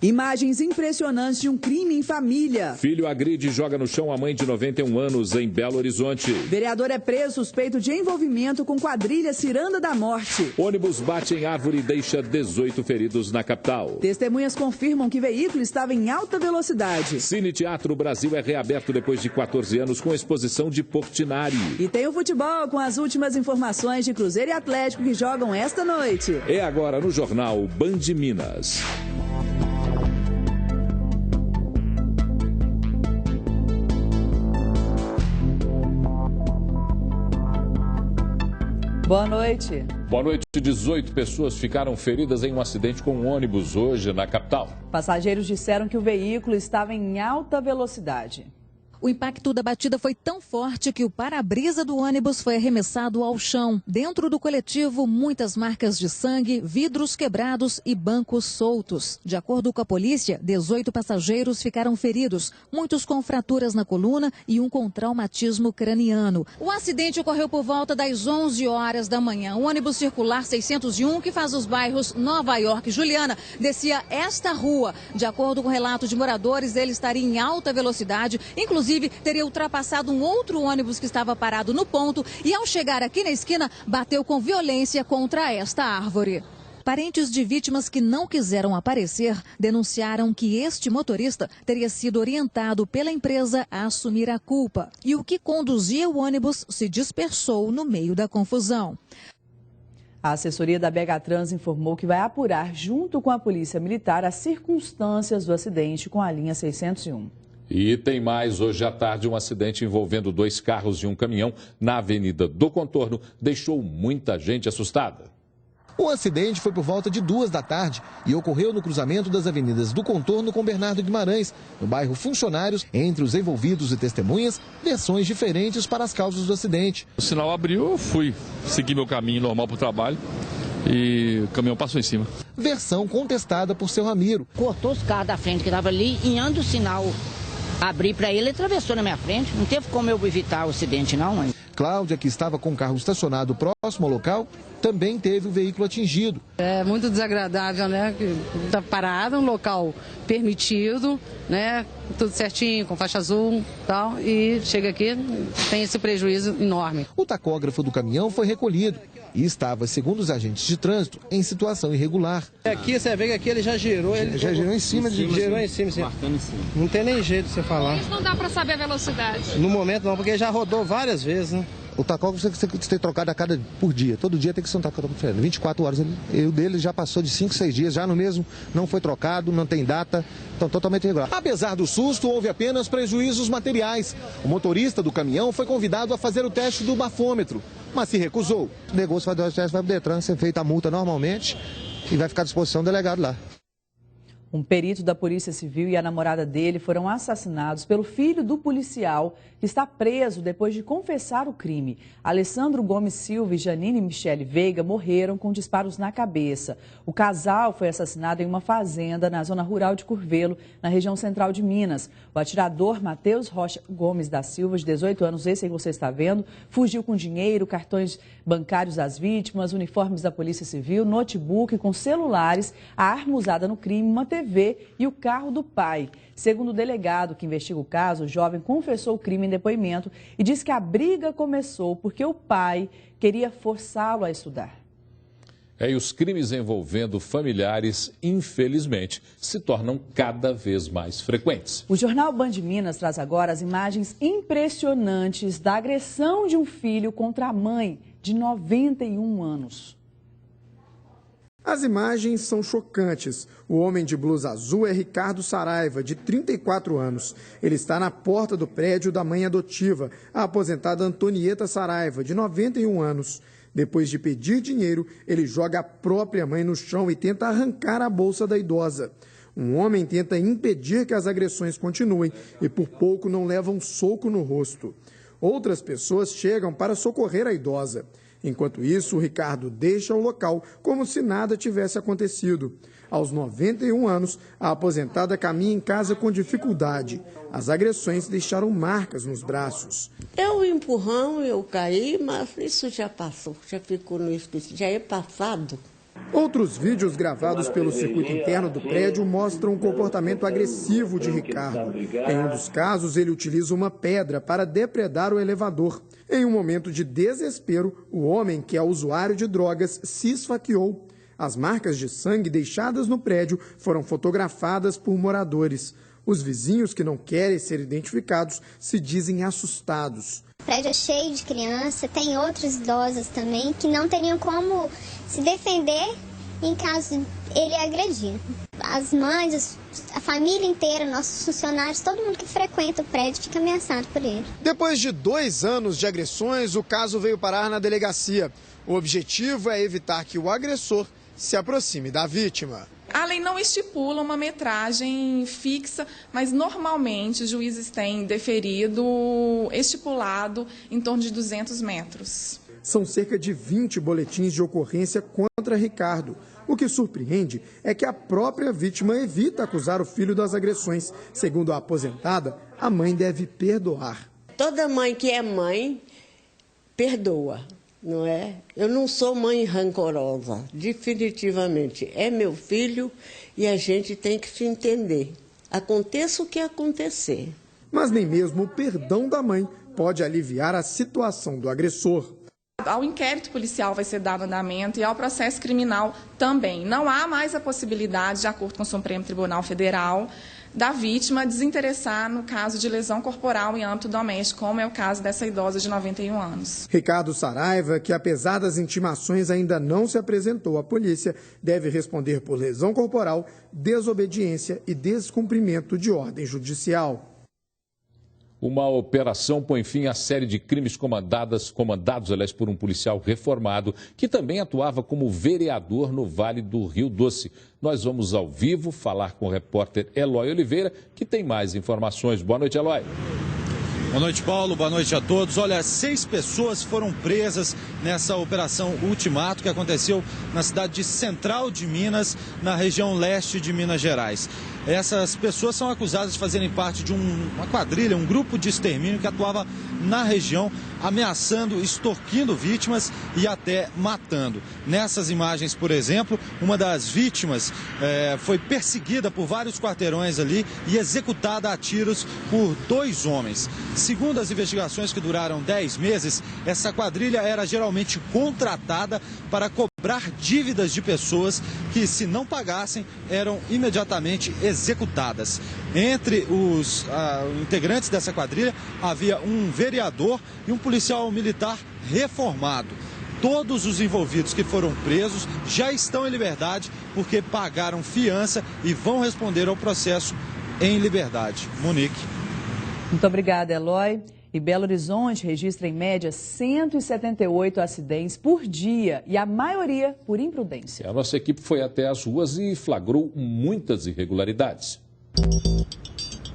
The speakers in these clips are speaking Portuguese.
Imagens impressionantes de um crime em família. Filho agride e joga no chão a mãe de 91 anos em Belo Horizonte. Vereador é preso suspeito de envolvimento com quadrilha Ciranda da Morte. Ônibus bate em árvore e deixa 18 feridos na capital. Testemunhas confirmam que veículo estava em alta velocidade. Cine Teatro Brasil é reaberto depois de 14 anos com exposição de Portinari. E tem o futebol com as últimas informações de Cruzeiro e Atlético que jogam esta noite. É agora no jornal Band Minas. Boa noite. Boa noite. 18 pessoas ficaram feridas em um acidente com um ônibus hoje na capital. Passageiros disseram que o veículo estava em alta velocidade. O impacto da batida foi tão forte que o para-brisa do ônibus foi arremessado ao chão. Dentro do coletivo, muitas marcas de sangue, vidros quebrados e bancos soltos. De acordo com a polícia, 18 passageiros ficaram feridos, muitos com fraturas na coluna e um com traumatismo craniano. O acidente ocorreu por volta das 11 horas da manhã. O ônibus circular 601, que faz os bairros Nova York e Juliana, descia esta rua. De acordo com relatos de moradores, ele estaria em alta velocidade, inclusive teria ultrapassado um outro ônibus que estava parado no ponto e, ao chegar aqui na esquina, bateu com violência contra esta árvore. Parentes de vítimas que não quiseram aparecer denunciaram que este motorista teria sido orientado pela empresa a assumir a culpa e o que conduzia o ônibus se dispersou no meio da confusão. A assessoria da BH Trans informou que vai apurar, junto com a Polícia Militar, as circunstâncias do acidente com a linha 601. E tem mais. Hoje à tarde, um acidente envolvendo 2 carros e um caminhão na Avenida do Contorno deixou muita gente assustada. O acidente foi por volta de 2 da tarde e ocorreu no cruzamento das avenidas do Contorno com Bernardo Guimarães, no bairro Funcionários. Entre os envolvidos e testemunhas, versões diferentes para as causas do acidente. O sinal abriu, eu fui seguir meu caminho normal para o trabalho e o caminhão passou em cima. Versão contestada por seu Ramiro. Cortou os carros da frente que estava ali e anda o sinal. Abri para ele, atravessou na minha frente. Não teve como eu evitar o acidente, não, mãe. Cláudia, que estava com o carro estacionado próximo ao local, também teve o veículo atingido. É muito desagradável, né? Está parado, um local permitido, né? Tudo certinho, com faixa azul e tal. E chega aqui, tem esse prejuízo enorme. O tacógrafo do caminhão foi recolhido e estava, segundo os agentes de trânsito, em situação irregular. Aqui você vê que aqui ele já girou. Ele já girou em cima, girou em cima. Marcando em cima. Não tem nem jeito de você falar. Mas não dá para saber a velocidade. No momento não, porque já rodou várias vezes, né? O tacógrafo você tem que ter trocado por dia. Todo dia tem que ser um tacógrafo diferente. 24 horas. O dele já passou de 5, 6 dias, já no mesmo, não foi trocado, não tem data, então totalmente irregular. Apesar do susto, houve apenas prejuízos materiais. O motorista do caminhão foi convidado a fazer o teste do bafômetro, mas se recusou. Negou, se vai dar o teste, vai para o Detran, ser feita a multa normalmente e vai ficar à disposição do delegado lá. Um perito da Polícia Civil e a namorada dele foram assassinados pelo filho do policial, que está preso depois de confessar o crime. Alessandro Gomes Silva e Janine Michele Veiga morreram com disparos na cabeça. O casal foi assassinado em uma fazenda na zona rural de Curvelo, na região central de Minas. O atirador Matheus Rocha Gomes da Silva, de 18 anos, esse aí que você está vendo, fugiu com dinheiro, cartões bancários das vítimas, uniformes da Polícia Civil, notebook com celulares, a arma usada no crime, uma TV e o carro do pai. Segundo o delegado que investiga o caso, o jovem confessou o crime em depoimento e disse que a briga começou porque o pai queria forçá-lo a estudar. E os crimes envolvendo familiares, infelizmente, se tornam cada vez mais frequentes. O jornal Band Minas traz agora as imagens impressionantes da agressão de um filho contra a mãe, de 91 anos. As imagens são chocantes. O homem de blusa azul é Ricardo Saraiva, de 34 anos. Ele está na porta do prédio da mãe adotiva, a aposentada Antonieta Saraiva, de 91 anos. Depois de pedir dinheiro, ele joga a própria mãe no chão e tenta arrancar a bolsa da idosa. Um homem tenta impedir que as agressões continuem e por pouco não leva um soco no rosto. Outras pessoas chegam para socorrer a idosa. Enquanto isso, o Ricardo deixa o local como se nada tivesse acontecido. Aos 91 anos, a aposentada caminha em casa com dificuldade. As agressões deixaram marcas nos braços. Eu empurrão, eu caí, mas isso já passou, já ficou no esquecimento, já é passado. Outros vídeos gravados pelo circuito interno do prédio mostram o comportamento agressivo de Ricardo. Em um dos casos, ele utiliza uma pedra para depredar o elevador. Em um momento de desespero, o homem, que é usuário de drogas, se esfaqueou. As marcas de sangue deixadas no prédio foram fotografadas por moradores. Os vizinhos, que não querem ser identificados, se dizem assustados. O prédio é cheio de criança, tem outros idosos também que não teriam como se defender em caso ele agredir. As mães, a família inteira, nossos funcionários, todo mundo que frequenta o prédio fica ameaçado por ele. Depois de 2 anos de agressões, o caso veio parar na delegacia. O objetivo é evitar que o agressor se aproxime da vítima. A lei não estipula uma metragem fixa, mas normalmente os juízes têm deferido estipulado em torno de 200 metros. São cerca de 20 boletins de ocorrência contra Ricardo. O que surpreende é que a própria vítima evita acusar o filho das agressões. Segundo a aposentada, a mãe deve perdoar. Toda mãe que é mãe, perdoa. Não é? Eu não sou mãe rancorosa, definitivamente. É meu filho e a gente tem que se entender. Aconteça o que acontecer. Mas nem mesmo o perdão da mãe pode aliviar a situação do agressor. Ao inquérito policial vai ser dado andamento e ao processo criminal também. Não há mais a possibilidade, de acordo com o Supremo Tribunal Federal, da vítima desinteressar no caso de lesão corporal em âmbito doméstico, como é o caso dessa idosa de 91 anos. Ricardo Saraiva, que apesar das intimações ainda não se apresentou à polícia, deve responder por lesão corporal, desobediência e descumprimento de ordem judicial. Uma operação põe fim à série de crimes comandados por um policial reformado, que também atuava como vereador no Vale do Rio Doce. Nós vamos ao vivo falar com o repórter Eloy Oliveira, que tem mais informações. Boa noite, Eloy. Boa noite, Paulo. Boa noite a todos. Olha, 6 pessoas foram presas nessa operação Ultimato que aconteceu na cidade de Central de Minas, na região leste de Minas Gerais. Essas pessoas são acusadas de fazerem parte de uma quadrilha, um grupo de extermínio que atuava na região, ameaçando, extorquindo vítimas e até matando. Nessas imagens, por exemplo, uma das vítimas foi perseguida por vários quarteirões ali e executada a tiros por 2 homens. Segundo as investigações, que duraram 10 meses, essa quadrilha era geralmente contratada para cobrar dívidas de pessoas que, se não pagassem, eram imediatamente executadas. Entre os integrantes dessa quadrilha havia um vereador e um policial militar reformado. Todos os envolvidos que foram presos já estão em liberdade porque pagaram fiança e vão responder ao processo em liberdade. Monique. Muito obrigada, Eloy. E Belo Horizonte registra em média 178 acidentes por dia e a maioria por imprudência. A nossa equipe foi até as ruas e flagrou muitas irregularidades.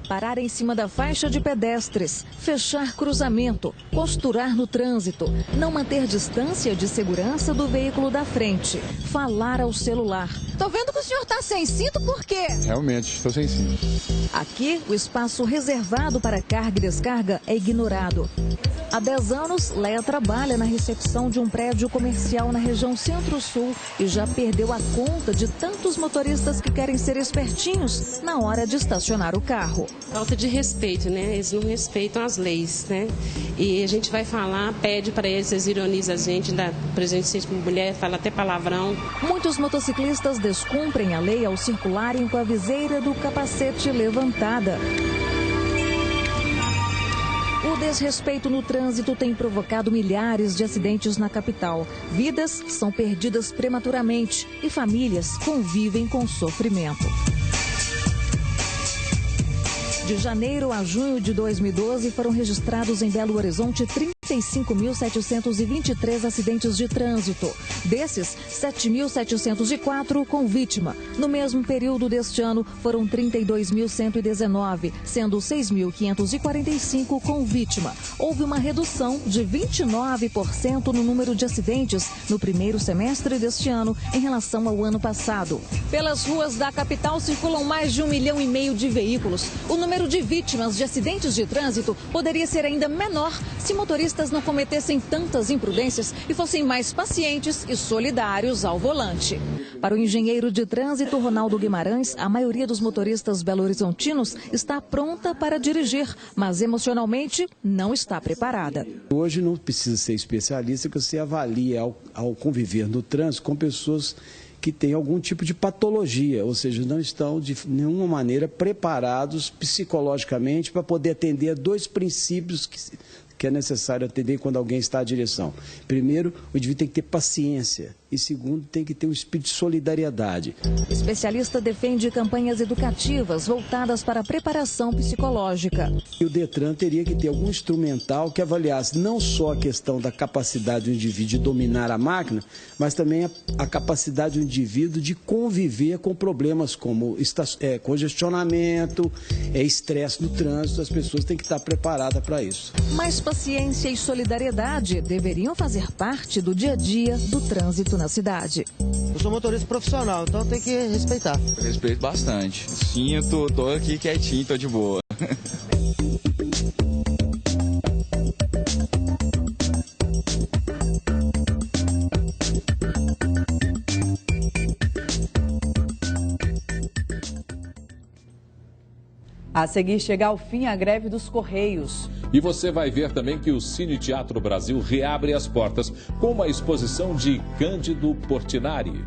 Parar em cima da faixa de pedestres, fechar cruzamento, costurar no trânsito, não manter distância de segurança do veículo da frente, falar ao celular. Tô vendo que o senhor tá sem cinto, por quê? Realmente, estou sem cinto. Aqui, o espaço reservado para carga e descarga é ignorado. Há 10 anos, Leia trabalha na recepção de um prédio comercial na região Centro-Sul e já perdeu a conta de tantos motoristas que querem ser espertinhos na hora de estacionar o carro. Falta de respeito, né? Eles não respeitam as leis, né? E a gente vai falar, pede para eles ironizam a gente, da presença de mulher, fala até palavrão. Muitos motociclistas descumprem a lei ao circularem com a viseira do capacete levantada. O desrespeito no trânsito tem provocado milhares de acidentes na capital. Vidas são perdidas prematuramente e famílias convivem com sofrimento. De janeiro a junho de 2012, foram registrados em Belo Horizonte 35.723 acidentes de trânsito. Desses, 7.704 com vítima. No mesmo período deste ano, foram 32.119, sendo 6.545 com vítima. Houve uma redução de 29% no número de acidentes no primeiro semestre deste ano em relação ao ano passado. Pelas ruas da capital circulam mais de 1,5 milhão de veículos. O número de vítimas de acidentes de trânsito poderia ser ainda menor se motoristas motoristas não cometessem tantas imprudências e fossem mais pacientes e solidários ao volante. Para o engenheiro de trânsito Ronaldo Guimarães, a maioria dos motoristas belo-horizontinos está pronta para dirigir, mas emocionalmente não está preparada. Hoje não precisa ser especialista, que você avalia ao conviver no trânsito com pessoas que têm algum tipo de patologia, ou seja, não estão de nenhuma maneira preparados psicologicamente para poder atender a dois princípios que é necessário atender quando alguém está à direção. Primeiro, o indivíduo tem que ter paciência e segundo, tem que ter um espírito de solidariedade. O especialista defende campanhas educativas voltadas para a preparação psicológica. E o Detran teria que ter algum instrumental que avaliasse não só a questão da capacidade do indivíduo de dominar a máquina, mas também a capacidade do indivíduo de conviver com problemas como congestionamento, estresse no trânsito. As pessoas têm que estar preparadas para isso. Mas paciência e solidariedade deveriam fazer parte do dia a dia do trânsito na cidade. Eu sou motorista profissional, então tem que respeitar. Eu respeito bastante. Sinto, tô aqui quietinho, tô de boa. A seguir chega ao fim a greve dos Correios. E você vai ver também que o Cine Teatro Brasil reabre as portas com uma exposição de Cândido Portinari.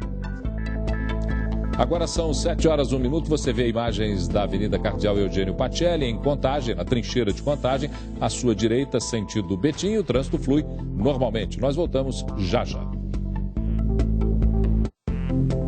Agora são 7h01. Você vê imagens da Avenida Cardeal Eugênio Pacelli em Contagem, na trincheira de Contagem. À sua direita, sentido Betim, o trânsito flui normalmente. Nós voltamos já já.